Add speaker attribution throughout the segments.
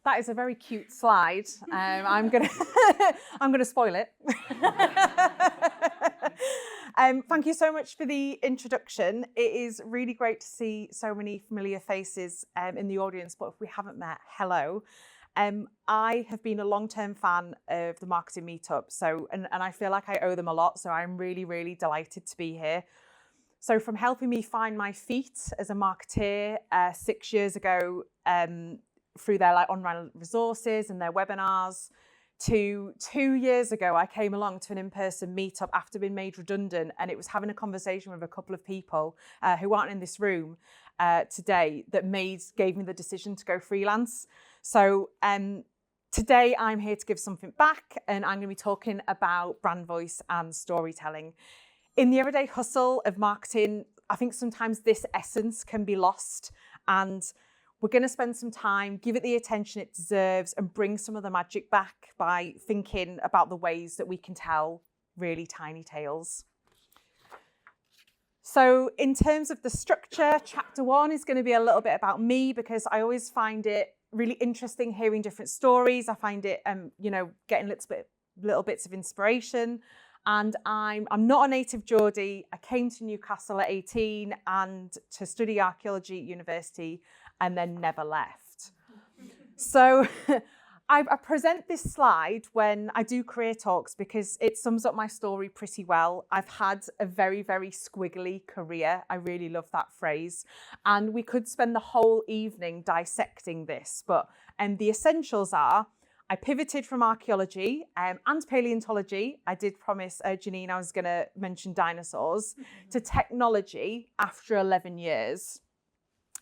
Speaker 1: That is a very cute slide. I'm gonna spoil it. Thank you so much for the introduction. It is really great to see so many familiar faces in the audience, but if we haven't met, hello. I have been a long-term fan of the Marketing Meetup, and I feel like I owe them a lot, so I'm really, really delighted to be here. So from helping me find my feet as a marketeer 6 years ago, through their online resources and their webinars, to 2 years ago, I came along to an in-person meetup after being made redundant, and it was having a conversation with a couple of people who aren't in this room today that gave me the decision to go freelance. So today I'm here to give something back, and I'm going to be talking about brand voice and storytelling. In the everyday hustle of marketing, I think sometimes this essence can be lost, and we're going to spend some time, give it the attention it deserves, and bring some of the magic back by thinking about the ways that we can tell really tiny tales. So in terms of the structure, chapter 1 is going to be a little bit about me, because I always find it really interesting hearing different stories. I find it, getting little bits of inspiration. And I'm not a native Geordie. I came to Newcastle at 18 and to study archaeology at university, and then never left. So I present this slide when I do career talks because it sums up my story pretty well. I've had a very, very squiggly career. I really love that phrase. And we could spend the whole evening dissecting this, but the essentials are, I pivoted from archaeology and paleontology. I did promise Janine I was going to mention dinosaurs, to technology after 11 years.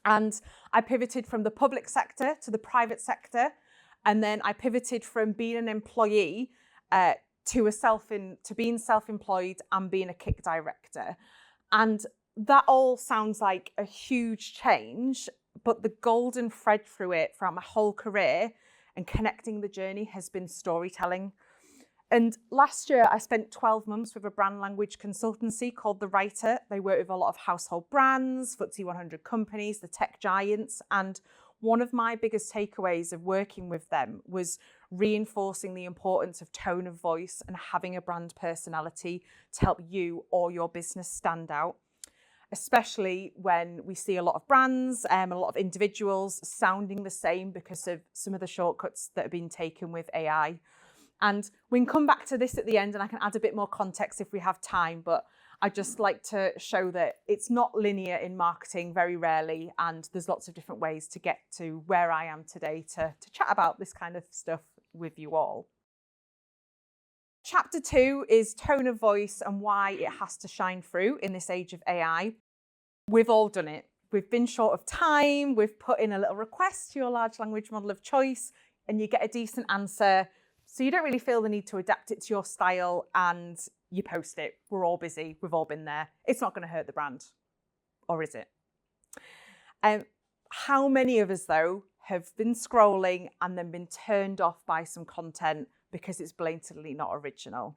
Speaker 1: And I pivoted from the public sector to the private sector. And then I pivoted from being an employee to being self-employed and being a kick director. And that all sounds like a huge change, but the golden thread through it throughout my whole career and connecting the journey has been storytelling. And last year, I spent 12 months with a brand language consultancy called The Writer. They work with a lot of household brands, FTSE 100 companies, the tech giants. And one of my biggest takeaways of working with them was reinforcing the importance of tone of voice and having a brand personality to help you or your business stand out, especially when we see a lot of brands and a lot of individuals sounding the same because of some of the shortcuts that have been taken with AI. And we can come back to this at the end, and I can add a bit more context if we have time, but I just like to show that it's not linear in marketing very rarely, and there's lots of different ways to get to where I am today to chat about this kind of stuff with you all. Chapter 2 is tone of voice and why it has to shine through in this age of AI. We've all done it. We've been short of time. We've put in a little request to your large language model of choice, and you get a decent answer. So you don't really feel the need to adapt it to your style, and you post it. We're all busy. We've all been there. It's not going to hurt the brand, or is it? How many of us, though, have been scrolling and then been turned off by some content because it's blatantly not original?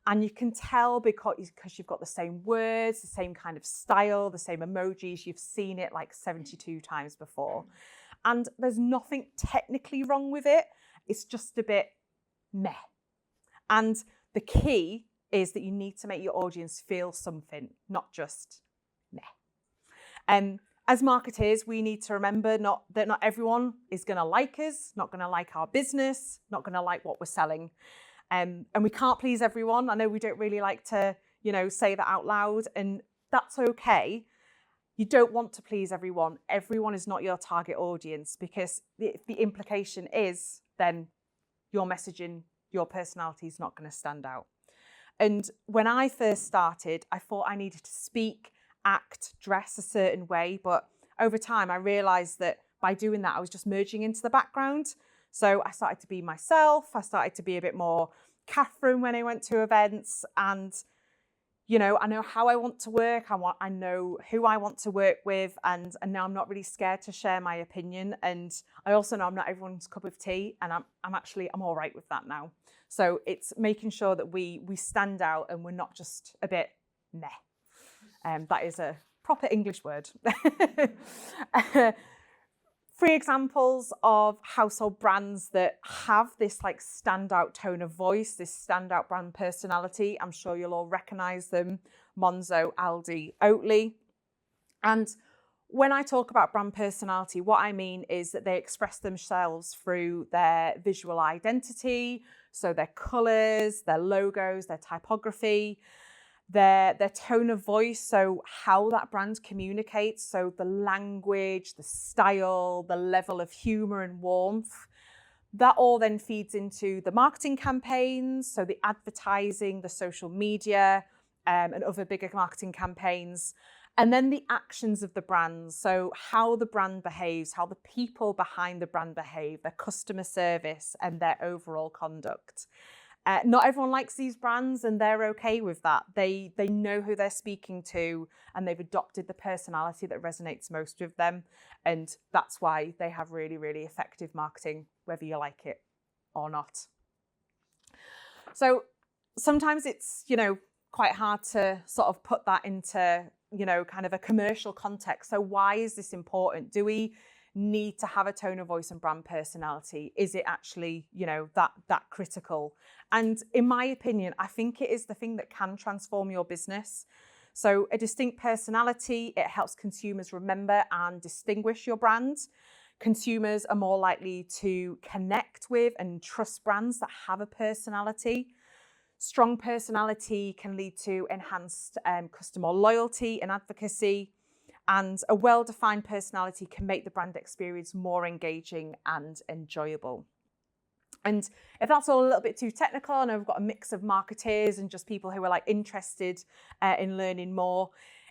Speaker 1: And you can tell because you've got the same words, the same kind of style, the same emojis. You've seen it like 72 times before. And there's nothing technically wrong with it. It's just a bit meh. And the key is that you need to make your audience feel something, not just meh. As marketers, we need to remember that not everyone is going to like us, not going to like our business, not going to like what we're selling. And we can't please everyone. I know we don't really like to, say that out loud, and that's okay. You don't want to please everyone. Everyone is not your target audience, because the implication is then your messaging, your personality is not going to stand out. And when I first started, I thought I needed to speak, act, dress a certain way. But over time, I realized that by doing that, I was just merging into the background. So I started to be myself. I started to be a bit more Catherine when I went to events. And, I know how I want to work. I know who I want to work with. And now I'm not really scared to share my opinion. And I also know I'm not everyone's cup of tea. And I'm all right with that now. So it's making sure that we stand out and we're not just a bit meh. That is a proper English word. 3 examples of household brands that have this like standout tone of voice, this standout brand personality. I'm sure you'll all recognize them: Monzo, Aldi, Oatly. And when I talk about brand personality, what I mean is that they express themselves through their visual identity, so their colors, their logos, their typography, their tone of voice, so how that brand communicates, so the language, the style, the level of humor and warmth. That all then feeds into the marketing campaigns, so the advertising, the social media, and other bigger marketing campaigns. And then the actions of the brands, so how the brand behaves, how the people behind the brand behave, their customer service and their overall conduct. Not everyone likes these brands, and they're okay with that. They know who they're speaking to, and they've adopted the personality that resonates most with them. And that's why they have really, really effective marketing, whether you like it or not. So sometimes it's, quite hard to sort of put that into, kind of a commercial context. So why is this important? Do we need to have a tone of voice and brand personality? Is it actually, that critical? And in my opinion, I think it is the thing that can transform your business. So a distinct personality, it helps consumers remember and distinguish your brand. Consumers are more likely to connect with and trust brands that have a personality. Strong personality can lead to enhanced customer loyalty and advocacy. And a well-defined personality can make the brand experience more engaging and enjoyable. And if that's all a little bit too technical, and I've got a mix of marketeers and just people who are like interested in learning more,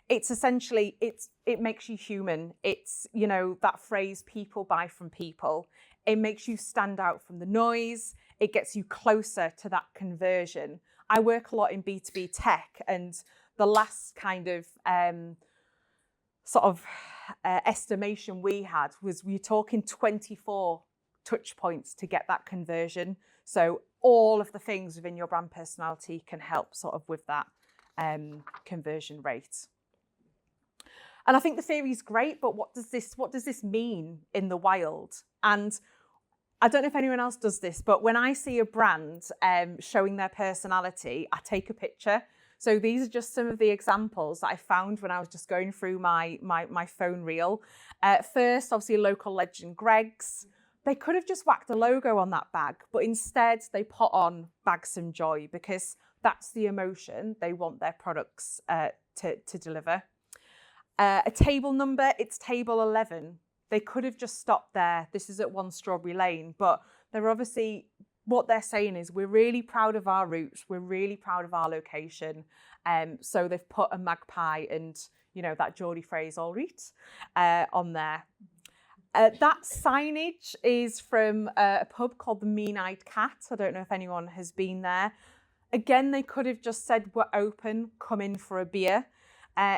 Speaker 1: it's essentially, it makes you human. It's, that phrase, people buy from people. It makes you stand out from the noise. It gets you closer to that conversion. I work a lot in B2B tech, and the last kind of estimation we had was we're talking 24 touch points to get that conversion. So all of the things within your brand personality can help sort of with that conversion rate. And I think the theory is great, but what does this mean in the wild? And I don't know if anyone else does this, but when I see a brand showing their personality, I take a picture. So these are just some of the examples that I found when I was just going through my phone reel. First, obviously, local legend Greggs. They could have just whacked a logo on that bag, but instead they put on Bag Some Joy, because that's the emotion they want their products to deliver. A table number, it's table 11. They could have just stopped there. This is at 1 Strawberry Lane, but they're obviously, what they're saying is, we're really proud of our roots. We're really proud of our location. So they've put a magpie and, that Geordie phrase, all right, on there. That signage is from a pub called the Mean-Eyed Cat. I don't know if anyone has been there. Again, they could have just said, we're open, come in for a beer.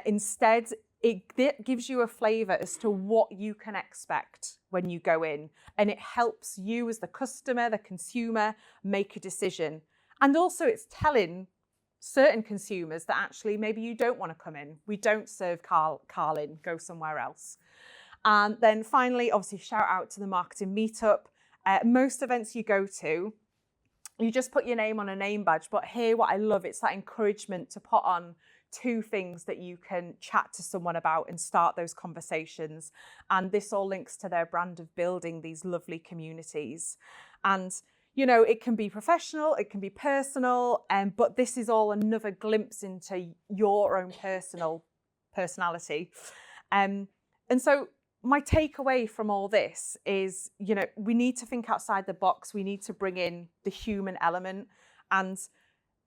Speaker 1: Instead, it gives you a flavour as to what you can expect when you go in. And it helps you as the customer, the consumer, make a decision. And also it's telling certain consumers that actually maybe you don't want to come in. We don't serve Carlin, go somewhere else. And then finally, obviously, shout out to the marketing meetup. Most events you go to, you just put your name on a name badge. But here, what I love, it's that encouragement to put on 2 things that you can chat to someone about and start those conversations. And this all links to their brand of building these lovely communities. And, it can be professional, it can be personal, but this is all another glimpse into your own personality. And so my takeaway from all this is, we need to think outside the box. We need to bring in the human element, and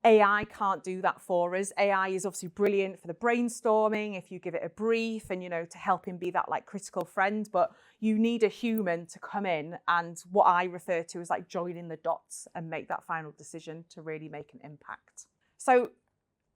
Speaker 1: AI can't do that for us. AI is obviously brilliant for the brainstorming, if you give it a brief and, to help him be that like critical friend, but you need a human to come in and what I refer to as like joining the dots and make that final decision to really make an impact. So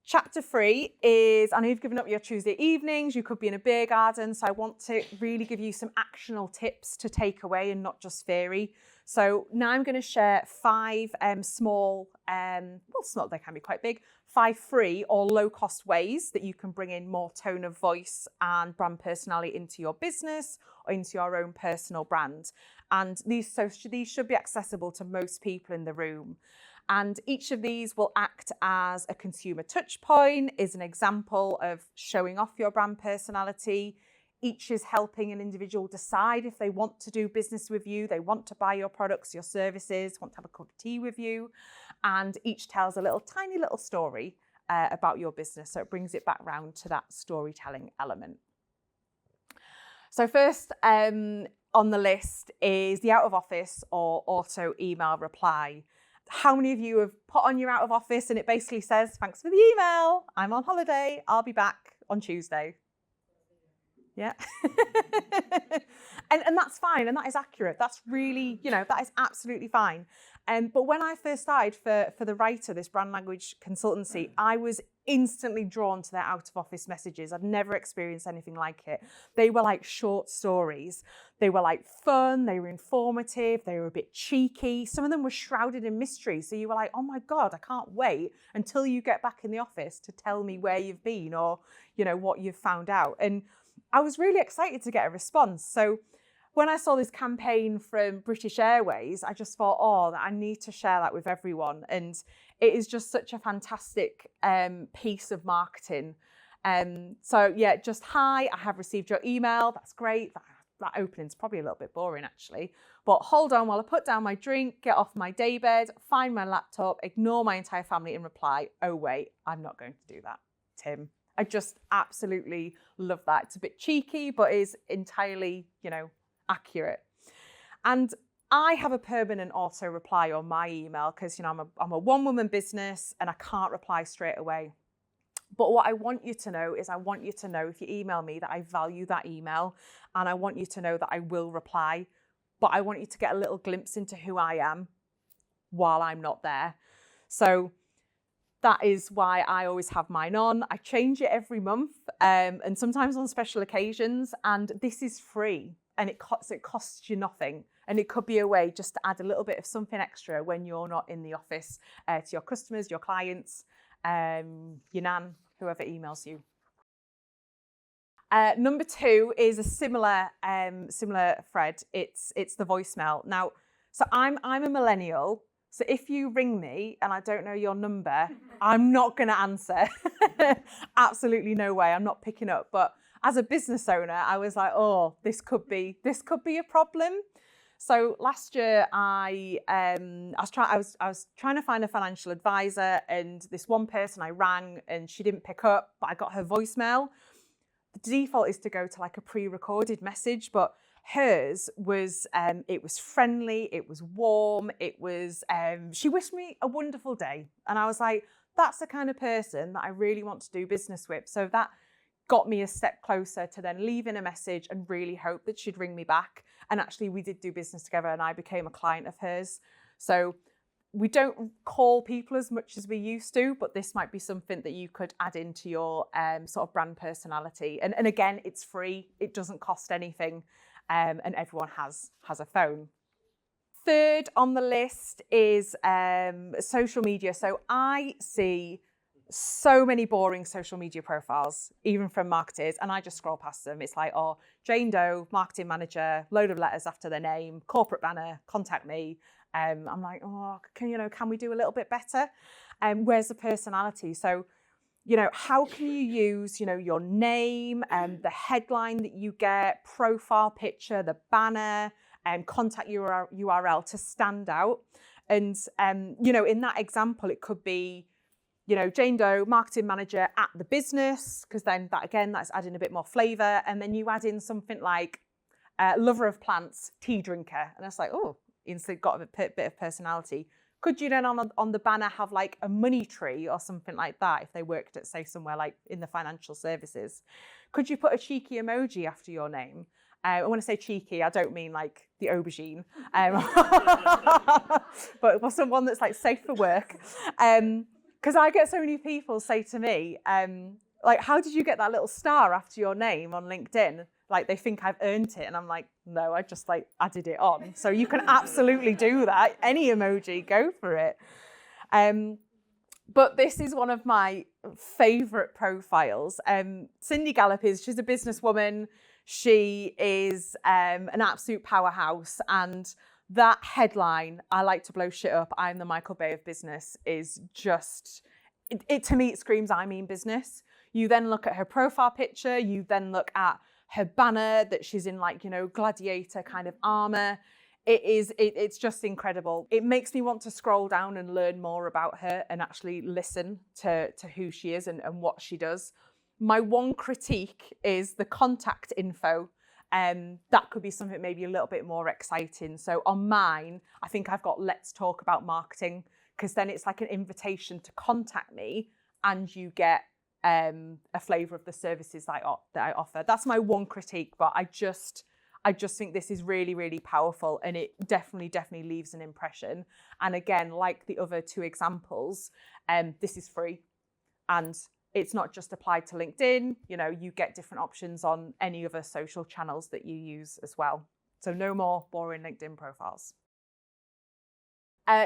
Speaker 1: Chapter 3 is, I know you've given up your Tuesday evenings, you could be in a beer garden, so I want to really give you some actionable tips to take away and not just theory. So now I'm going to share 5 small, they can be quite big, 5 free or low-cost ways that you can bring in more tone of voice and brand personality into your business or into your own personal brand. And these should be accessible to most people in the room. And each of these will act as a consumer touch point, is an example of showing off your brand personality. Each is helping an individual decide if they want to do business with you, they want to buy your products, your services, want to have a cup of tea with you. And each tells a tiny little story about your business. So it brings it back round to that storytelling element. So first on the list is the out of office or auto email reply. How many of you have put on your out of office and it basically says, thanks for the email, I'm on holiday, I'll be back on Tuesday? Yeah. and that's fine, and that is accurate. That's really, that is absolutely fine. But when I first started for the writer, this brand language consultancy, I was instantly drawn to their out of office messages. I'd never experienced anything like it. They were like short stories. They were like fun, they were informative, they were a bit cheeky. Some of them were shrouded in mystery. So you were like, oh my God, I can't wait until you get back in the office to tell me where you've been or, what you've found out. And I was really excited to get a response. So when I saw this campaign from British Airways, I just thought, I need to share that with everyone. And it is just such a fantastic piece of marketing. So yeah, just hi, I have received your email. That's great. That opening's probably a little bit boring actually. But hold on while I put down my drink, get off my daybed, find my laptop, ignore my entire family and reply, oh wait, I'm not going to do that, Tim. I just absolutely love that. It's a bit cheeky, but is entirely, accurate. And I have a permanent auto reply on my email because, I'm a one-woman business and I can't reply straight away. But what I want you to know is I want you to know if you email me that I value that email, and I want you to know that I will reply, but I want you to get a little glimpse into who I am while I'm not there. So that is why I always have mine on. I change it every month and sometimes on special occasions, and this is free and it costs you nothing. And it could be a way just to add a little bit of something extra when you're not in the office to your customers, your clients, your nan, whoever emails you. Number 2 is a similar thread. It's the voicemail. Now, so I'm a millennial. So if you ring me and I don't know your number, I'm not going to answer. Absolutely no way. I'm not picking up. But as a business owner, I was like, this could be a problem. So last year, I was trying to find a financial advisor, and this one person I rang and she didn't pick up, but I got her voicemail. The default is to go to like a pre-recorded message, but hers was, it was friendly, it was warm, she wished me a wonderful day. And I was like, that's the kind of person that I really want to do business with. So that got me a step closer to then leaving a message and really hope that she'd ring me back. And actually we did do business together and I became a client of hers. So we don't call people as much as we used to, but this might be something that you could add into your sort of brand personality. And again, it's free, it doesn't cost anything. And everyone has a phone. Third on the list is social media. So I see so many boring social media profiles, even from marketers, and I just scroll past them. It's like, Jane Doe, marketing manager, load of letters after their name, corporate banner, contact me. I'm like, can we do a little bit better? Where's the personality? So, how can you use, your name and the headline that you get, profile picture, the banner, and contact URL to stand out? And, in that example, it could be, Jane Doe, marketing manager at the business, because then that's adding a bit more flavor. And then you add in something like lover of plants, tea drinker. And it's like, instantly got a bit of personality. Could you then on the banner have like a money tree or something like that if they worked at, say, somewhere like in the financial services? Could you put a cheeky emoji after your name? When I say cheeky, I don't mean like the aubergine, but someone that's like safe for work. Because I get so many people say to me, like, how did you get that little star after your name on LinkedIn? Like, they think I've earned it. And I'm like, no, I just like added it on. So you can absolutely do that. Any emoji, go for it. But this is one of my favourite profiles. Cindy Gallop she's a businesswoman. She is an absolute powerhouse. And that headline, I like to blow shit up, I'm the Michael Bay of business, is just, it to me, it screams, I mean business. You then look at her profile picture, you then look at her banner that she's in, like, you know, gladiator kind of armor. It's just incredible. It makes me want to scroll down and learn more about her and actually listen to who she is and what she does. My one critique is the contact info. That could be something maybe a little bit more exciting. So on mine, I think I've got let's talk about marketing, because then it's like an invitation to contact me and you get a flavour of the services that I offer. That's my one critique, but I just think this is really, really powerful, and it definitely leaves an impression. And again, like the other two examples, this is free, and it's not just applied to LinkedIn. You know, you get different options on any other social channels that you use as well. So no more boring LinkedIn profiles.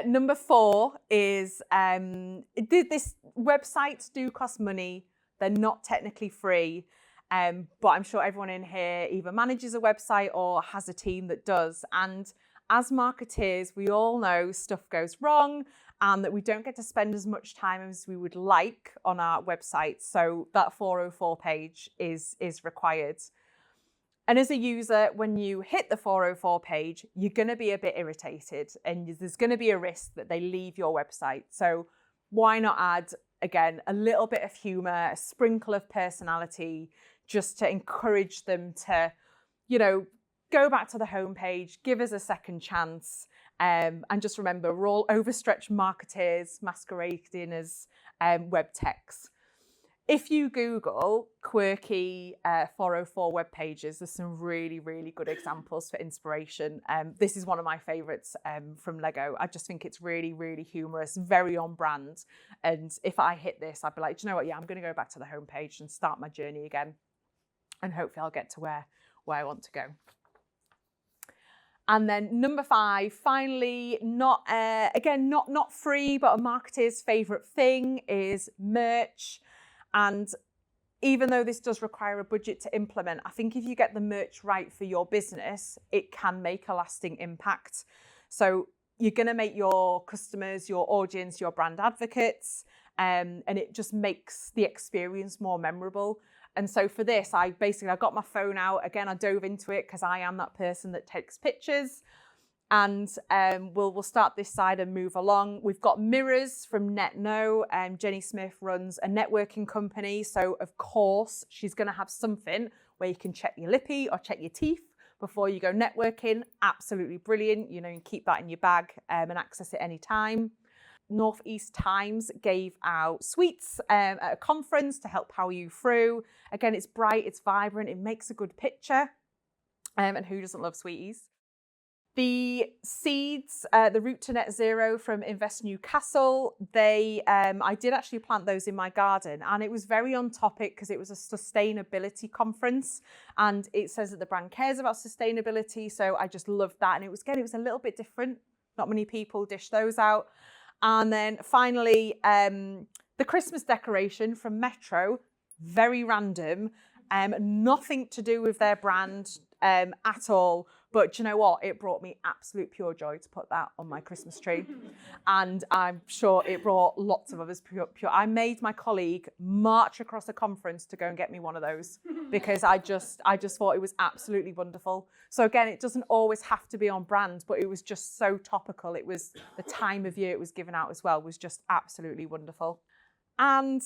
Speaker 1: Number 4 is this websites do cost money. They're not technically free. But I'm sure everyone in here either manages a website or has a team that does. And as marketeers, we all know stuff goes wrong and that we don't get to spend as much time as we would like on our website. So that 404 page is required. And as a user, when you hit the 404 page, you're going to be a bit irritated and there's going to be a risk that they leave your website. So why not add, again, a little bit of humor, a sprinkle of personality, just to encourage them to, you know, go back to the homepage, give us a second chance. And just remember, we're all overstretched marketeers masquerading as web techs. If you Google quirky 404 web pages, there's some really, really good examples for inspiration. This is one of my favorites from Lego. I just think it's really, really humorous, very on brand. And if I hit this, I'd be like, do you know what? Yeah, I'm going to go back to the homepage and start my journey again. And hopefully I'll get to where I want to go. And then number 5, finally, not free, but a marketer's favorite thing is merch. And even though this does require a budget to implement, I think if you get the merch right for your business, it can make a lasting impact. So you're going to make your customers, your audience, your brand advocates, and it just makes the experience more memorable. And so for this, I got my phone out. Again, I dove into it because I am that person that takes pictures. And we'll start this side and move along. We've got mirrors from NetKnow. Jenny Smith runs a networking company. So of course, she's going to have something where you can check your lippy or check your teeth before you go networking. Absolutely brilliant. You know, you can keep that in your bag and access it anytime. Northeast Times gave out sweets at a conference to help power you through. Again, it's bright, it's vibrant, it makes a good picture. And who doesn't love sweeties? The seeds, the Route to Net Zero from Invest Newcastle, I did actually plant those in my garden, and it was very on topic because it was a sustainability conference, and it says that the brand cares about sustainability. So I just loved that, and it was a little bit different. Not many people dish those out. And then finally, the Christmas decoration from Metro, very random, nothing to do with their brand at all. But you know what? It brought me absolute pure joy to put that on my Christmas tree. And I'm sure it brought lots of others pure. I made my colleague march across a conference to go and get me one of those because I just thought it was absolutely wonderful. So again, it doesn't always have to be on brand, but it was just so topical. It was the time of year it was given out as well, was just absolutely wonderful. And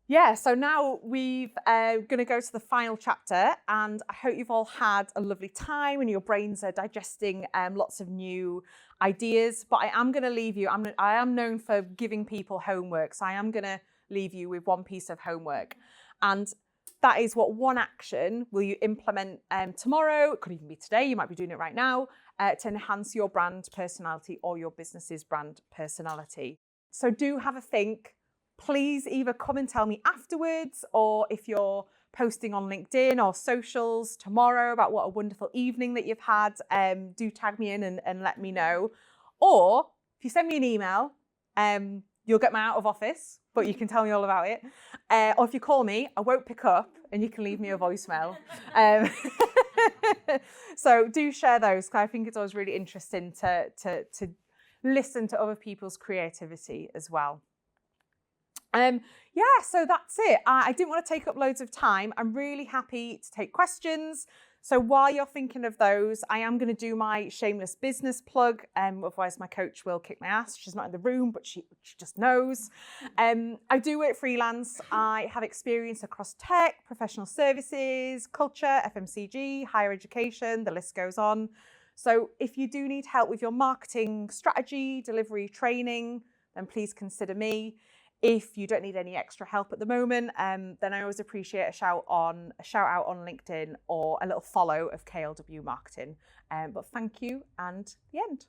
Speaker 1: yeah, so now we're going to go to the final chapter, and I hope you've all had a lovely time and your brains are digesting lots of new ideas. But I am going to leave you, I am known for giving people homework, so I am going to leave you with one piece of homework. And that is, what one action will you implement tomorrow? It could even be today, you might be doing it right now, to enhance your brand personality or your business's brand personality. So do have a think. please either come and tell me afterwards, or if you're posting on LinkedIn or socials tomorrow about what a wonderful evening that you've had, do tag me in and let me know. Or if you send me an email, you'll get my out of office, but you can tell me all about it. Or if you call me, I won't pick up and you can leave me a voicemail. So do share those, because I think it's always really interesting to listen to other people's creativity as well. Yeah, so that's it. I didn't want to take up loads of time. I'm really happy to take questions. So while you're thinking of those, I am going to do my shameless business plug. Otherwise, my coach will kick my ass. She's not in the room, but she just knows. I do work freelance. I have experience across tech, professional services, culture, FMCG, higher education, the list goes on. So if you do need help with your marketing strategy, delivery, training, then please consider me. If you don't need any extra help at the moment, then I always appreciate a shout out on LinkedIn or a little follow of KLW Marketing. But thank you, and the end.